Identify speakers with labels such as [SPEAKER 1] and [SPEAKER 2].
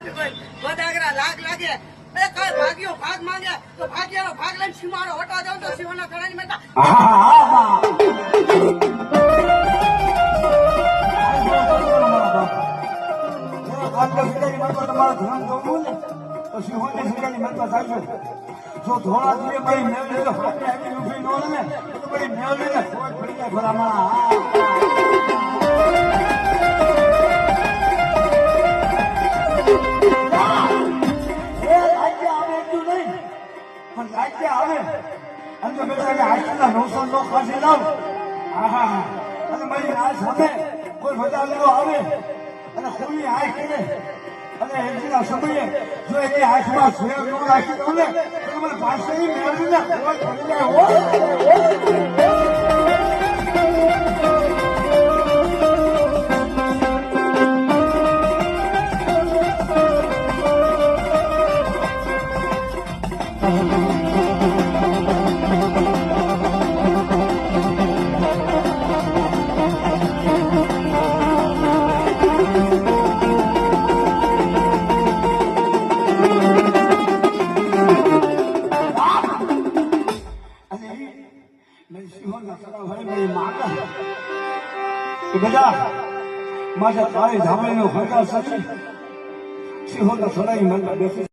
[SPEAKER 1] વધાગરા લાગ લાગે એ કઈ ભાગ્યો ભાગ માંગે તો ભાગ્યાનો ભાગ લઈને સીમાડો હટા જાવ તો સીમાના થડાની મેટા
[SPEAKER 2] જો ધોળા દીએ ભાઈ મેળવી તો ફાટે આવી ઉભી નો ને તો ભાઈ મેળવી ને ખોટ પડી જાય ભલામણા પણ રાજ્ય આવે અને તો બેટા આજના 900 નો ખાસી લાવ આહા અને મારી આ સામે કોઈ મજા લેવો આવે અને ખોલી આંખ કરે અને એના સમયે જો એની આંખમાં સેવ ન રાખી દઉં ને તો મને પાસે મેળવીને ખોટ પડી જાય હો બેટા મારા તારી ધાબળીનો ફરકાર સચી સિંહોના સડાઈ મંડળ બેસી